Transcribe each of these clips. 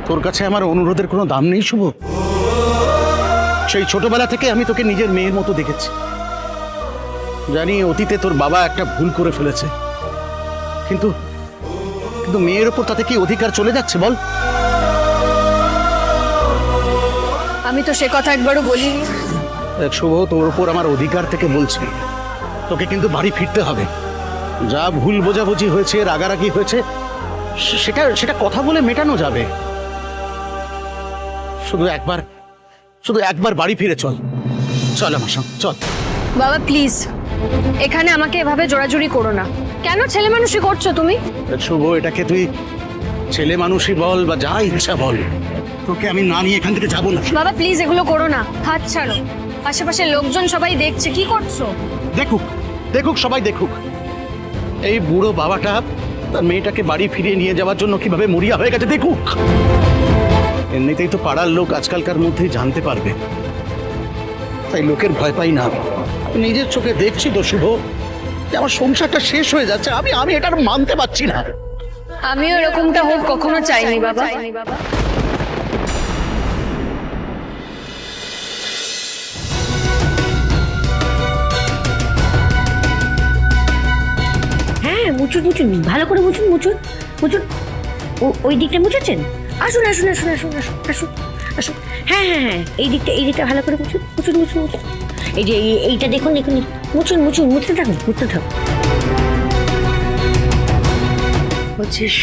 তোর কাছে আমার অনুরোধের কোনো দাম নেই শুভ? সেই ছোটবেলা থেকে আমি তোকে নিজের মেয়ের মতো দেখেছি। জানি অতীতে তোর বাবা একটা ভুল করে ফেলেছে, কিন্তু কিন্তু মেয়ের উপর তাতে কি অধিকার চলে যাচ্ছে বল? আমি তো সে কথা একবারও বলিনি। দেখ শুভ, তোর উপর আমার অধিকার থেকে বলছি, তোকে কিন্তু বাড়ি ফিরতে হবে। যা ভুল বোঝাবুঝি হয়েছে, রাগারাগি হয়েছে, সেটা সেটা কথা বলে মেটানো যাবে। শুধু একবার বাড়ি ফিরে চল। চল আমার সঙ্গে চল। বাবা প্লিজ, এখানে আমাকে এভাবে জোরাজুরি করো না। কেন ছেলে মানুষই করছো তুমি? দেখ শুভ, এটাকে তুই ছেলে মানুষই বল বা যা ইচ্ছা বল, তোকে আমি না নিয়ে এখান থেকে যাবো না। বাবা প্লিজ এগুলো করো না, হাত ছাড়ো। আশেপাশের লোকজন সবাই দেখছে, কি করছো? দেখুক দেখুক, সবাই দেখুক। এই বুড়ো বাবাটা তার মেয়েটাকে বাড়ি ফিরিয়ে নিয়ে যাওয়ার জন্য কিভাবে মরিয়া হয়ে গেছে দেখুক। এমনিতেই তো পাড়ার লোক আজকালকার মধ্যেই জানতে পারবে, তাই লোকের ভয় পাই না। নিজের চোখে দেখছি তো শুভ, যে আমার সংসারটা শেষ হয়ে যাচ্ছে। আমি এটা আর মানতে পারছি না। আমিও এরকমটা হোক কখনো চাইনি বাবা। হ্যাঁ, মুচুন মুচুন, ভালো করে মুচুন মুচুন মুচুন। ওই দিকটা মুছেছেন? আসুন আসুন আসুন আসুন আসুন আসুন আসুন। হ্যাঁ হ্যাঁ হ্যাঁ, এই দিকটা ভালো করে মুচুন মুচুন মুচুন মুচুন। এই যে এইটা দেখুন দেখুন, মুচুন মুচুন, মুছতে থাকুন মুছতে থাকুন। বলছিস,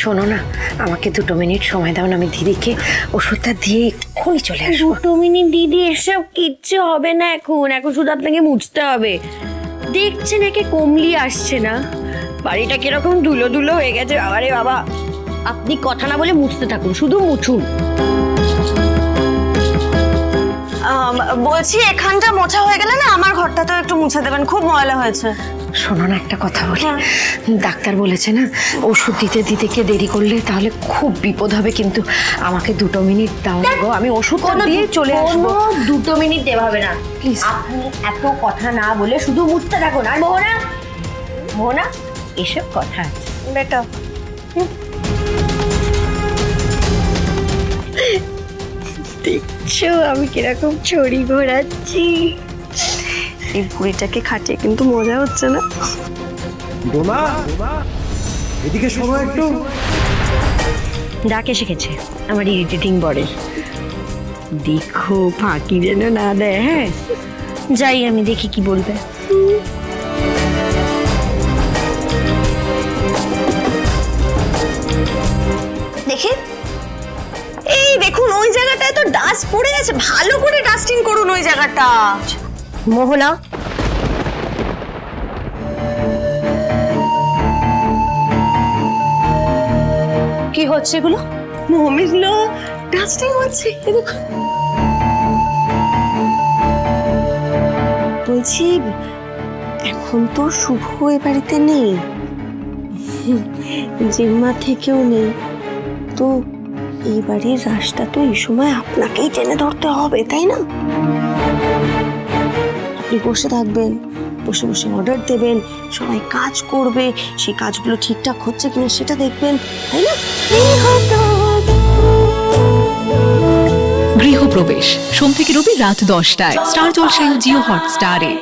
শোনো না, আমাকে 2 মিনিট সময় দাও না, আমি দিদিকে ওষুধটা দিয়ে এক্ষুনি চলে আসবো। 2 মিনিট দিদি, এসব কিচ্ছু হবে না এখন শুধু আপনাকে মুছতে হবে। দেখছেন একে কমলি আসছে না, বাড়িটা কিরকম ধুলো ধুলো হয়ে গেছে। বাবারে বাবা, আপনি কথা না বলে মুছতে থাকুন, শুধু মুছুন। বলছি এখানটা মোছা হয়ে গেলে না আমার ঘরটা তো একটু মুছে দেবেন, খুব ময়লা হয়েছে। শোনো না, একটা কথা বলি। ডাক্তার বলেছে না, ওষুধ দিতে দিতে কে দেরি করলে তাহলে খুব বিপদ হবে, কিন্তু আমাকে 2 মিনিট দাও না গো, আমি ওষুধ দিয়ে চলে আসবো। 2 মিনিট দেওয়া হবে না প্লিজ। আপনি এত কথা না বলে শুধু মুছতে থাকুন। আর মোহনা এসব কথা আছে বেটা। দেখছো আমি কিরকম ছড়ি ঘোরাচ্ছি? এই বুড়িটাকে খাটিয়ে কিন্তু মজা হচ্ছে না। ডোমা, এদিকে শোনো একটু। ডাক এসে গেছে আমার ইরিটেটিং বরের। দেখো ফাঁকি যেন না দেয়। হ্যাঁ যাই, আমি দেখি কি বলবে। দেখি, এই দেখুন ওই জায়গাটায় তো ডাস্ট পড়ে গেছে, ভালো করে ডাস্টিং করুন ওই জায়গাটা। মোহনা, কি হচ্ছে এগুলো? মমিগুলো ডাস্টিং হচ্ছে, দেখুন। বলছি এখন তো শুভ এ বাড়িতে নেই, জিম্মা থেকেও নেই, তো এই বাড়ির রাশটা তো এই সময় আপনাকেই টেনে ধরতে হবে, তাই না? আপনি বসে থাকবেন, বসে বসে অর্ডার দেবেন, সবাই কাজ করবে, সেই কাজগুলো ঠিকঠাক হচ্ছে কিনা সেটা দেখবেন, তাই না? গৃহপ্রবেশ সোম থেকে রবি রাত 10টায় স্টার জলসায় ও জিও হটস্টারে।